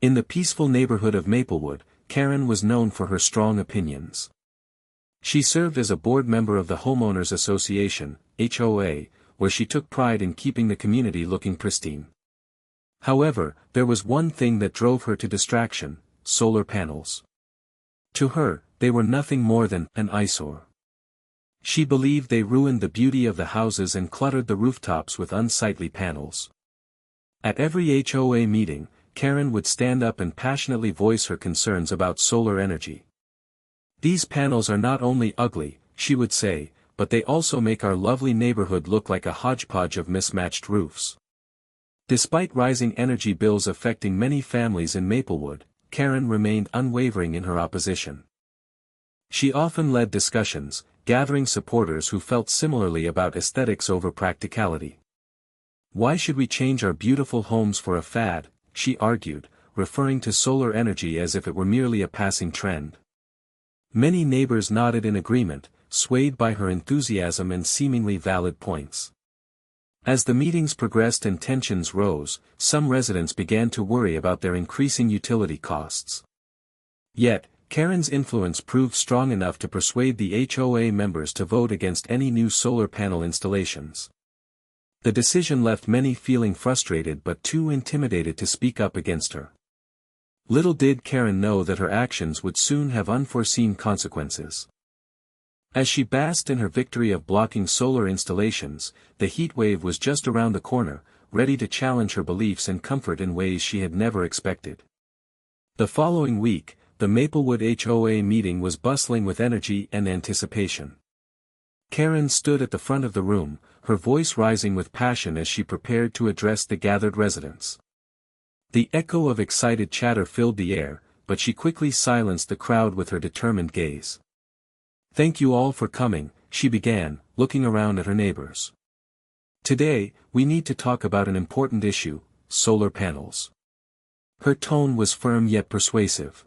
In the peaceful neighborhood of Maplewood, Karen was known for her strong opinions. She served as a board member of the Homeowners Association, HOA, where she took pride in keeping the community looking pristine. However, there was one thing that drove her to distraction: solar panels. To her, they were nothing more than an eyesore. She believed they ruined the beauty of the houses and cluttered the rooftops with unsightly panels. At every HOA meeting, Karen would stand up and passionately voice her concerns about solar energy. "These panels are not only ugly," she would say, "but they also make our lovely neighborhood look like a hodgepodge of mismatched roofs." Despite rising energy bills affecting many families in Maplewood, Karen remained unwavering in her opposition. She often led discussions, gathering supporters who felt similarly about aesthetics over practicality. "Why should we change our beautiful homes for a fad?" she argued, referring to solar energy as if it were merely a passing trend. Many neighbors nodded in agreement, swayed by her enthusiasm and seemingly valid points. As the meetings progressed and tensions rose, some residents began to worry about their increasing utility costs. Yet, Karen's influence proved strong enough to persuade the HOA members to vote against any new solar panel installations. The decision left many feeling frustrated but too intimidated to speak up against her. Little did Karen know that her actions would soon have unforeseen consequences. As she basked in her victory of blocking solar installations, the heat wave was just around the corner, ready to challenge her beliefs and comfort in ways she had never expected. The following week, the Maplewood HOA meeting was bustling with energy and anticipation. Karen stood at the front of the room, her voice rising with passion as she prepared to address the gathered residents. The echo of excited chatter filled the air, but she quickly silenced the crowd with her determined gaze. "Thank you all for coming," she began, looking around at her neighbors. "Today, we need to talk about an important issue: solar panels." Her tone was firm yet persuasive.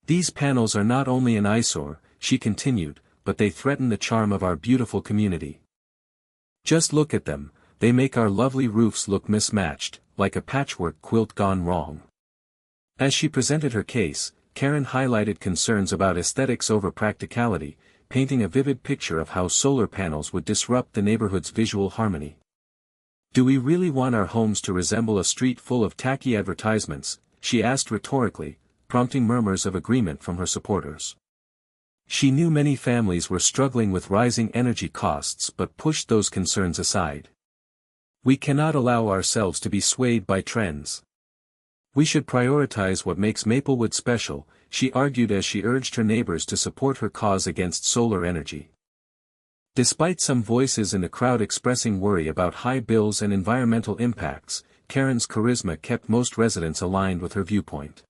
"These panels are not only an eyesore," she continued, "but they threaten the charm of our beautiful community. Just look at them, they make our lovely roofs look mismatched, like a patchwork quilt gone wrong." As she presented her case, Karen highlighted concerns about aesthetics over practicality, painting a vivid picture of how solar panels would disrupt the neighborhood's visual harmony. "Do we really want our homes to resemble a street full of tacky advertisements?" she asked rhetorically, prompting murmurs of agreement from her supporters. She knew many families were struggling with rising energy costs but pushed those concerns aside. "We cannot allow ourselves to be swayed by trends. We should prioritize what makes Maplewood special," she argued as she urged her neighbors to support her cause against solar energy. Despite some voices in the crowd expressing worry about high bills and environmental impacts, Karen's charisma kept most residents aligned with her viewpoint.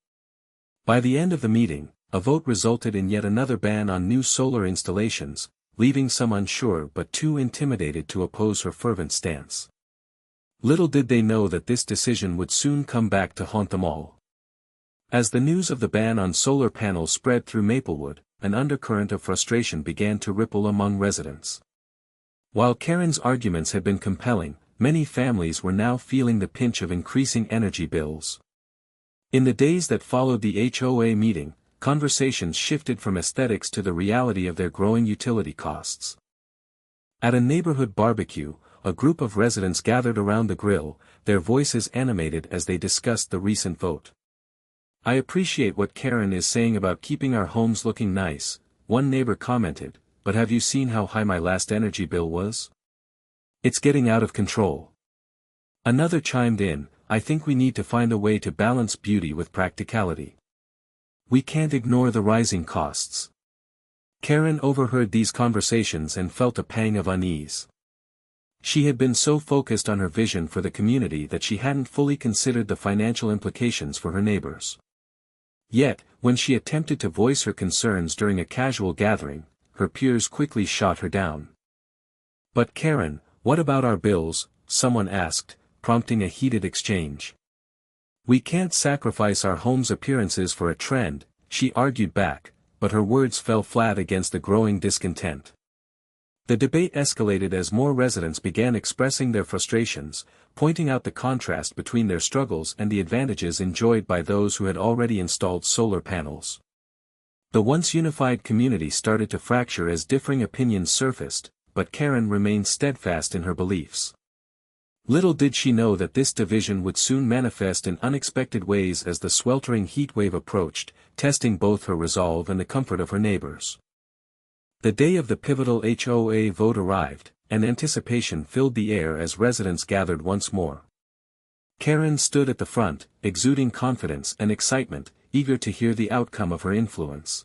By the end of the meeting, a vote resulted in yet another ban on new solar installations, leaving some unsure but too intimidated to oppose her fervent stance. Little did they know that this decision would soon come back to haunt them all. As the news of the ban on solar panels spread through Maplewood, an undercurrent of frustration began to ripple among residents. While Karen's arguments had been compelling, many families were now feeling the pinch of increasing energy bills. In the days that followed the HOA meeting, conversations shifted from aesthetics to the reality of their growing utility costs. At a neighborhood barbecue, a group of residents gathered around the grill, their voices animated as they discussed the recent vote. "I appreciate what Karen is saying about keeping our homes looking nice," one neighbor commented, "but have you seen how high my last energy bill was? It's getting out of control." Another chimed in, "I think we need to find a way to balance beauty with practicality. We can't ignore the rising costs." Karen overheard these conversations and felt a pang of unease. She had been so focused on her vision for the community that she hadn't fully considered the financial implications for her neighbors. Yet, when she attempted to voice her concerns during a casual gathering, her peers quickly shot her down. "But Karen, what about our bills?" someone asked, prompting a heated exchange. "We can't sacrifice our home's appearances for a trend," she argued back, but her words fell flat against the growing discontent. The debate escalated as more residents began expressing their frustrations, pointing out the contrast between their struggles and the advantages enjoyed by those who had already installed solar panels. The once unified community started to fracture as differing opinions surfaced, but Karen remained steadfast in her beliefs. Little did she know that this division would soon manifest in unexpected ways as the sweltering heat wave approached, testing both her resolve and the comfort of her neighbors. The day of the pivotal HOA vote arrived, and anticipation filled the air as residents gathered once more. Karen stood at the front, exuding confidence and excitement, eager to hear the outcome of her influence.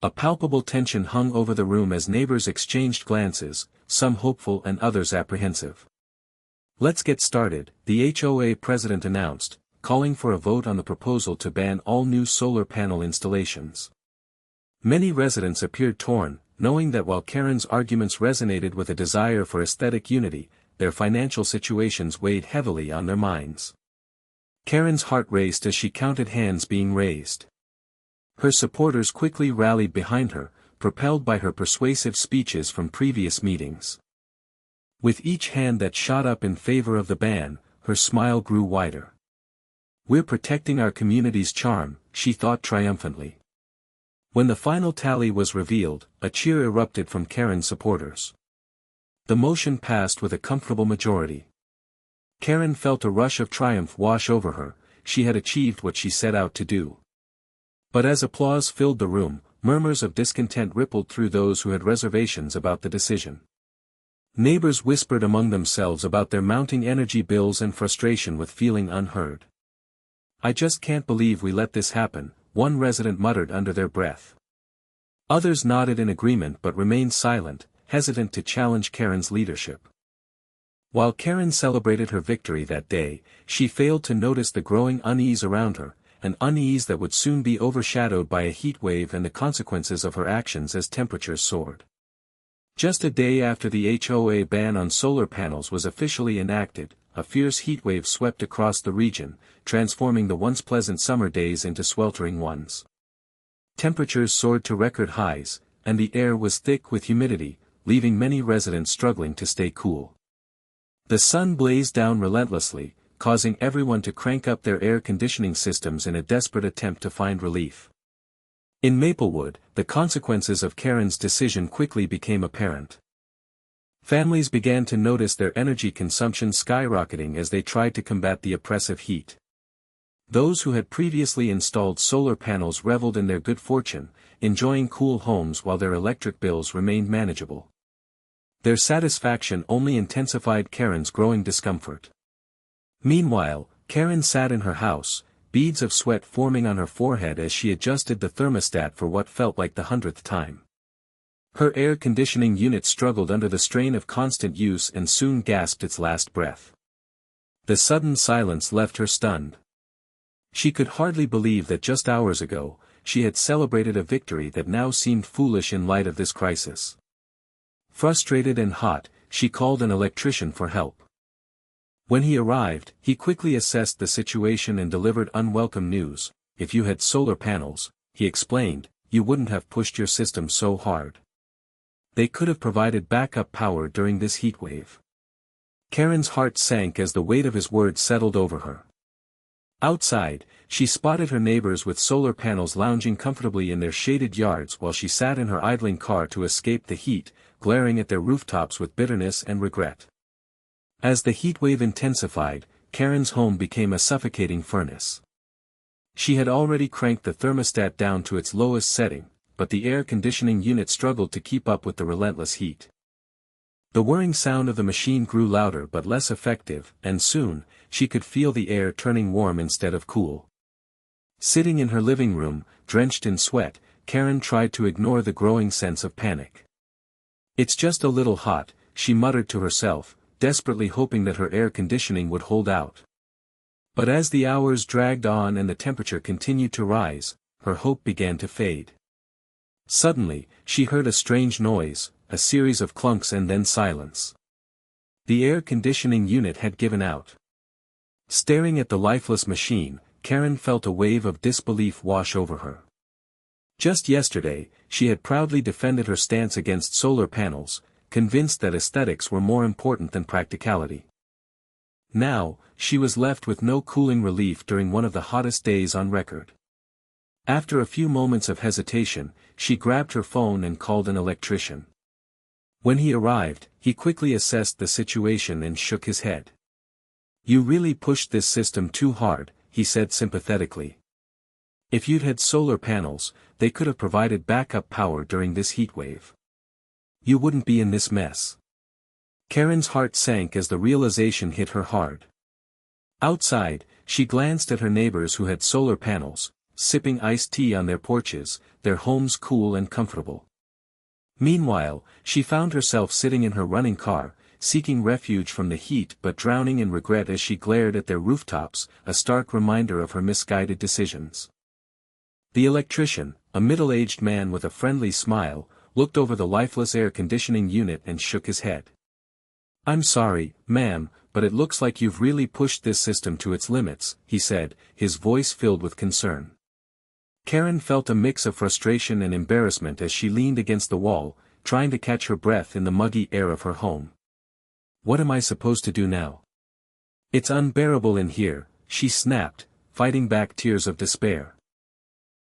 A palpable tension hung over the room as neighbors exchanged glances, some hopeful and others apprehensive. "Let's get started," the HOA president announced, calling for a vote on the proposal to ban all new solar panel installations. Many residents appeared torn, knowing that while Karen's arguments resonated with a desire for aesthetic unity, their financial situations weighed heavily on their minds. Karen's heart raced as she counted hands being raised. Her supporters quickly rallied behind her, propelled by her persuasive speeches from previous meetings. With each hand that shot up in favor of the ban, her smile grew wider. "We're protecting our community's charm," she thought triumphantly. When the final tally was revealed, a cheer erupted from Karen's supporters. The motion passed with a comfortable majority. Karen felt a rush of triumph wash over her. She had achieved what she set out to do. But as applause filled the room, murmurs of discontent rippled through those who had reservations about the decision. Neighbors whispered among themselves about their mounting energy bills and frustration with feeling unheard. "I just can't believe we let this happen," one resident muttered under their breath. Others nodded in agreement but remained silent, hesitant to challenge Karen's leadership. While Karen celebrated her victory that day, she failed to notice the growing unease around her, an unease that would soon be overshadowed by a heat wave and the consequences of her actions as temperatures soared. Just a day after the HOA ban on solar panels was officially enacted, a fierce heat wave swept across the region, transforming the once pleasant summer days into sweltering ones. Temperatures soared to record highs, and the air was thick with humidity, leaving many residents struggling to stay cool. The sun blazed down relentlessly, causing everyone to crank up their air conditioning systems in a desperate attempt to find relief. In Maplewood, the consequences of Karen's decision quickly became apparent. Families began to notice their energy consumption skyrocketing as they tried to combat the oppressive heat. Those who had previously installed solar panels reveled in their good fortune, enjoying cool homes while their electric bills remained manageable. Their satisfaction only intensified Karen's growing discomfort. Meanwhile, Karen sat in her house, beads of sweat forming on her forehead as she adjusted the thermostat for what felt like the 100th time. Her air conditioning unit struggled under the strain of constant use and soon gasped its last breath. The sudden silence left her stunned. She could hardly believe that just hours ago, she had celebrated a victory that now seemed foolish in light of this crisis. Frustrated and hot, she called an electrician for help. When he arrived, he quickly assessed the situation and delivered unwelcome news. "If you had solar panels," he explained, "you wouldn't have pushed your system so hard. They could have provided backup power during this heat wave." Karen's heart sank as the weight of his words settled over her. Outside, she spotted her neighbors with solar panels lounging comfortably in their shaded yards while she sat in her idling car to escape the heat, glaring at their rooftops with bitterness and regret. As the heatwave intensified, Karen's home became a suffocating furnace. She had already cranked the thermostat down to its lowest setting, but the air conditioning unit struggled to keep up with the relentless heat. The whirring sound of the machine grew louder but less effective, and soon, she could feel the air turning warm instead of cool. Sitting in her living room, drenched in sweat, Karen tried to ignore the growing sense of panic. "It's just a little hot," she muttered to herself, desperately hoping that her air conditioning would hold out. But as the hours dragged on and the temperature continued to rise, her hope began to fade. Suddenly, she heard a strange noise, a series of clunks and then silence. The air conditioning unit had given out. Staring at the lifeless machine, Karen felt a wave of disbelief wash over her. Just yesterday, she had proudly defended her stance against solar panels, convinced that aesthetics were more important than practicality. Now, she was left with no cooling relief during one of the hottest days on record. After a few moments of hesitation, she grabbed her phone and called an electrician. When he arrived, he quickly assessed the situation and shook his head. "You really pushed this system too hard," he said sympathetically. "If you'd had solar panels, they could have provided backup power during this heatwave. You wouldn't be in this mess." Karen's heart sank as the realization hit her hard. Outside, she glanced at her neighbors who had solar panels, sipping iced tea on their porches, their homes cool and comfortable. Meanwhile, she found herself sitting in her running car, seeking refuge from the heat but drowning in regret as she glared at their rooftops, a stark reminder of her misguided decisions. The electrician, a middle-aged man with a friendly smile, looked over the lifeless air conditioning unit and shook his head. "I'm sorry, ma'am, but it looks like you've really pushed this system to its limits," he said, his voice filled with concern. Karen felt a mix of frustration and embarrassment as she leaned against the wall, trying to catch her breath in the muggy air of her home. "What am I supposed to do now? It's unbearable in here," she snapped, fighting back tears of despair.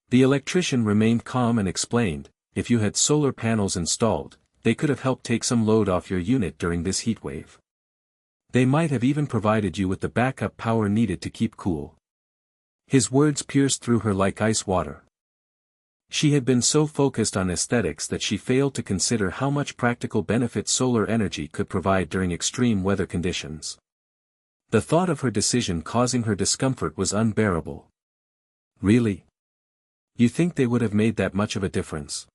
The electrician remained calm and explained, "If you had solar panels installed, they could have helped take some load off your unit during this heatwave. They might have even provided you with the backup power needed to keep cool." His words pierced through her like ice water. She had been so focused on aesthetics that she failed to consider how much practical benefit solar energy could provide during extreme weather conditions. The thought of her decision causing her discomfort was unbearable. "Really? You think they would have made that much of a difference?"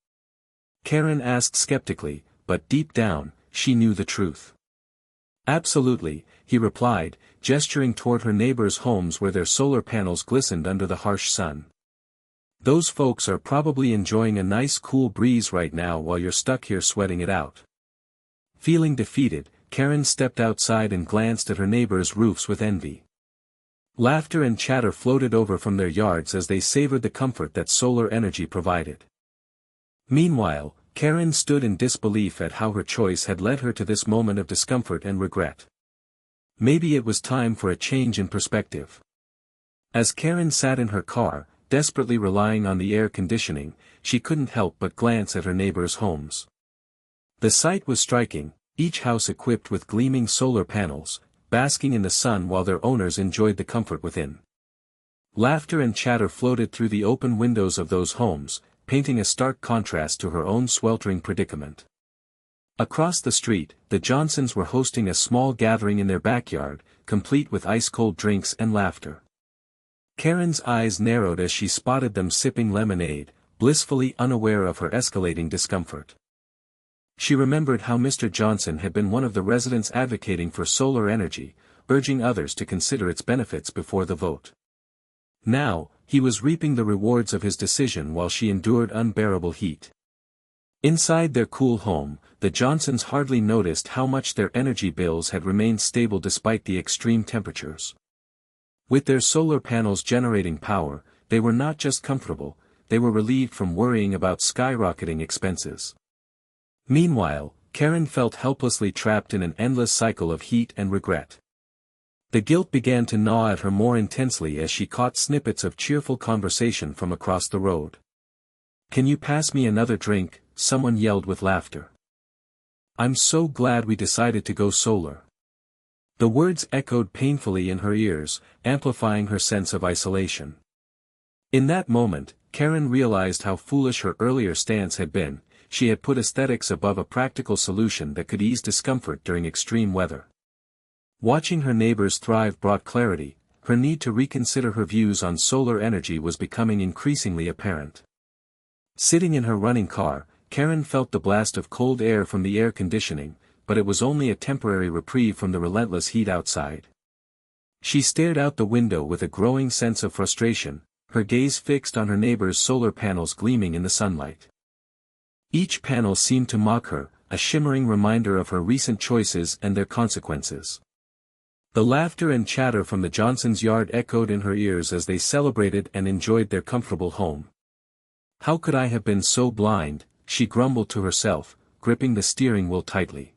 Karen asked skeptically, but deep down, she knew the truth. "Absolutely," he replied, gesturing toward her neighbors' homes where their solar panels glistened under the harsh sun. "Those folks are probably enjoying a nice cool breeze right now while you're stuck here sweating it out." Feeling defeated, Karen stepped outside and glanced at her neighbors' roofs with envy. Laughter and chatter floated over from their yards as they savored the comfort that solar energy provided. Meanwhile, Karen stood in disbelief at how her choice had led her to this moment of discomfort and regret. Maybe it was time for a change in perspective. As Karen sat in her car, desperately relying on the air conditioning, she couldn't help but glance at her neighbors' homes. The sight was striking, each house equipped with gleaming solar panels, basking in the sun while their owners enjoyed the comfort within. Laughter and chatter floated through the open windows of those homes, painting a stark contrast to her own sweltering predicament. Across the street, the Johnsons were hosting a small gathering in their backyard, complete with ice-cold drinks and laughter. Karen's eyes narrowed as she spotted them sipping lemonade, blissfully unaware of her escalating discomfort. She remembered how Mr. Johnson had been one of the residents advocating for solar energy, urging others to consider its benefits before the vote. Now, he was reaping the rewards of his decision while she endured unbearable heat. Inside their cool home, the Johnsons hardly noticed how much their energy bills had remained stable despite the extreme temperatures. With their solar panels generating power, they were not just comfortable, they were relieved from worrying about skyrocketing expenses. Meanwhile, Karen felt helplessly trapped in an endless cycle of heat and regret. The guilt began to gnaw at her more intensely as she caught snippets of cheerful conversation from across the road. "Can you pass me another drink?" someone yelled with laughter. "I'm so glad we decided to go solar." The words echoed painfully in her ears, amplifying her sense of isolation. In that moment, Karen realized how foolish her earlier stance had been. She had put aesthetics above a practical solution that could ease discomfort during extreme weather. Watching her neighbors thrive brought clarity. Her need to reconsider her views on solar energy was becoming increasingly apparent. Sitting in her running car, Karen felt the blast of cold air from the air conditioning, but it was only a temporary reprieve from the relentless heat outside. She stared out the window with a growing sense of frustration, her gaze fixed on her neighbor's solar panels gleaming in the sunlight. Each panel seemed to mock her, a shimmering reminder of her recent choices and their consequences. The laughter and chatter from the Johnsons' yard echoed in her ears as they celebrated and enjoyed their comfortable home. "How could I have been so blind?" she grumbled to herself, gripping the steering wheel tightly.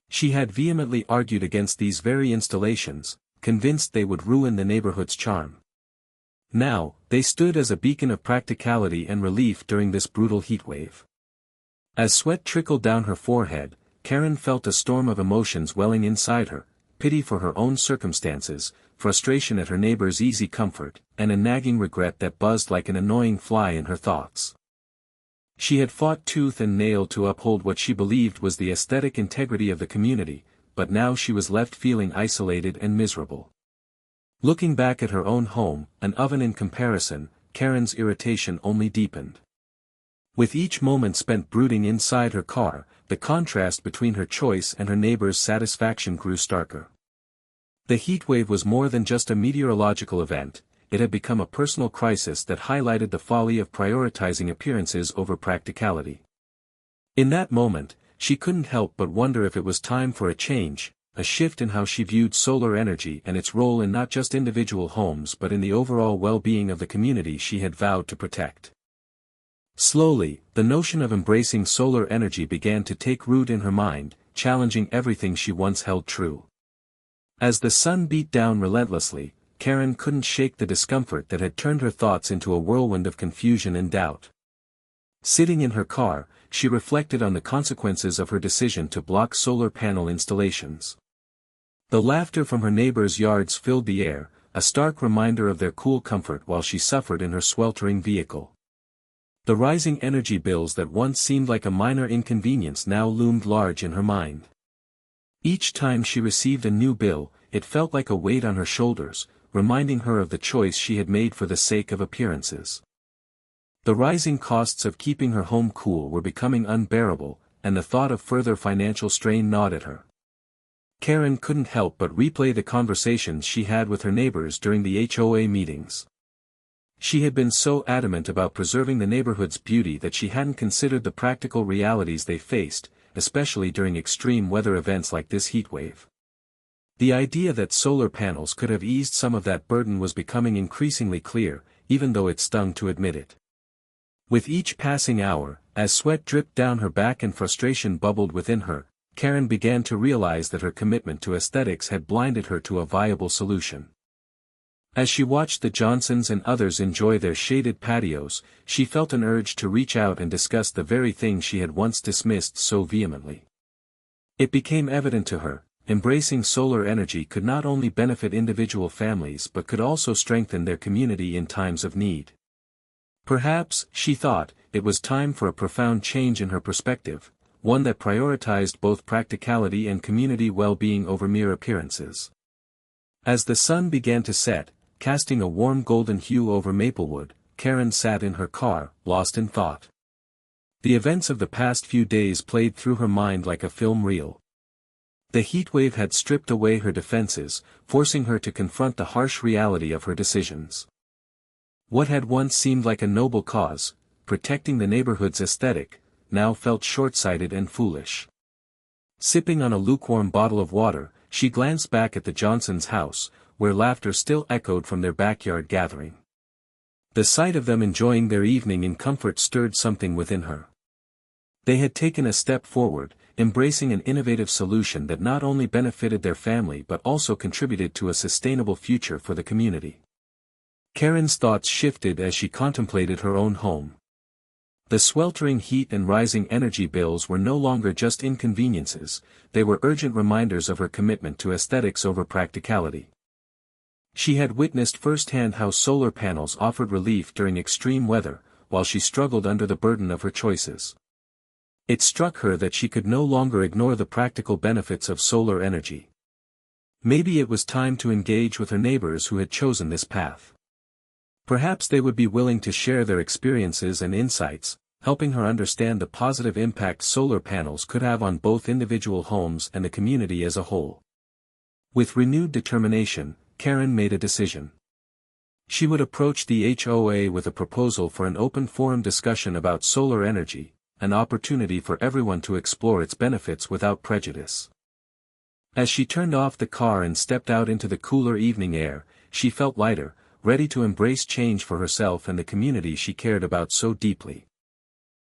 She had vehemently argued against these very installations, convinced they would ruin the neighborhood's charm. Now, they stood as a beacon of practicality and relief during this brutal heatwave. As sweat trickled down her forehead, Karen felt a storm of emotions welling inside her: pity for her own circumstances, frustration at her neighbor's easy comfort, and a nagging regret that buzzed like an annoying fly in her thoughts. She had fought tooth and nail to uphold what she believed was the aesthetic integrity of the community, but now she was left feeling isolated and miserable. Looking back at her own home, an oven in comparison, Karen's irritation only deepened. With each moment spent brooding inside her car, the contrast between her choice and her neighbor's satisfaction grew starker. The heatwave was more than just a meteorological event, it had become a personal crisis that highlighted the folly of prioritizing appearances over practicality. In that moment, she couldn't help but wonder if it was time for a change, a shift in how she viewed solar energy and its role in not just individual homes but in the overall well-being of the community she had vowed to protect. Slowly, the notion of embracing solar energy began to take root in her mind, challenging everything she once held true. As the sun beat down relentlessly, Karen couldn't shake the discomfort that had turned her thoughts into a whirlwind of confusion and doubt. Sitting in her car, she reflected on the consequences of her decision to block solar panel installations. The laughter from her neighbors' yards filled the air, a stark reminder of their cool comfort while she suffered in her sweltering vehicle. The rising energy bills that once seemed like a minor inconvenience now loomed large in her mind. Each time she received a new bill, it felt like a weight on her shoulders, reminding her of the choice she had made for the sake of appearances. The rising costs of keeping her home cool were becoming unbearable, and the thought of further financial strain gnawed at her. Karen couldn't help but replay the conversations she had with her neighbors during the HOA meetings. She had been so adamant about preserving the neighborhood's beauty that she hadn't considered the practical realities they faced, especially during extreme weather events like this heatwave. The idea that solar panels could have eased some of that burden was becoming increasingly clear, even though it stung to admit it. With each passing hour, as sweat dripped down her back and frustration bubbled within her, Karen began to realize that her commitment to aesthetics had blinded her to a viable solution. As she watched the Johnsons and others enjoy their shaded patios, she felt an urge to reach out and discuss the very thing she had once dismissed so vehemently. It became evident to her: embracing solar energy could not only benefit individual families but could also strengthen their community in times of need. Perhaps, she thought, it was time for a profound change in her perspective, one that prioritized both practicality and community well-being over mere appearances. As the sun began to set, casting a warm golden hue over Maplewood, Karen sat in her car, lost in thought. The events of the past few days played through her mind like a film reel. The heatwave had stripped away her defenses, forcing her to confront the harsh reality of her decisions. What had once seemed like a noble cause, protecting the neighborhood's aesthetic, now felt short-sighted and foolish. Sipping on a lukewarm bottle of water, she glanced back at the Johnsons' house, where laughter still echoed from their backyard gathering. The sight of them enjoying their evening in comfort stirred something within her. They had taken a step forward, embracing an innovative solution that not only benefited their family but also contributed to a sustainable future for the community. Karen's thoughts shifted as she contemplated her own home. The sweltering heat and rising energy bills were no longer just inconveniences, they were urgent reminders of her commitment to aesthetics over practicality. She had witnessed firsthand how solar panels offered relief during extreme weather, while she struggled under the burden of her choices. It struck her that she could no longer ignore the practical benefits of solar energy. Maybe it was time to engage with her neighbors who had chosen this path. Perhaps they would be willing to share their experiences and insights, helping her understand the positive impact solar panels could have on both individual homes and the community as a whole. With renewed determination, Karen made a decision. She would approach the HOA with a proposal for an open forum discussion about solar energy, an opportunity for everyone to explore its benefits without prejudice. As she turned off the car and stepped out into the cooler evening air, she felt lighter, ready to embrace change for herself and the community she cared about so deeply.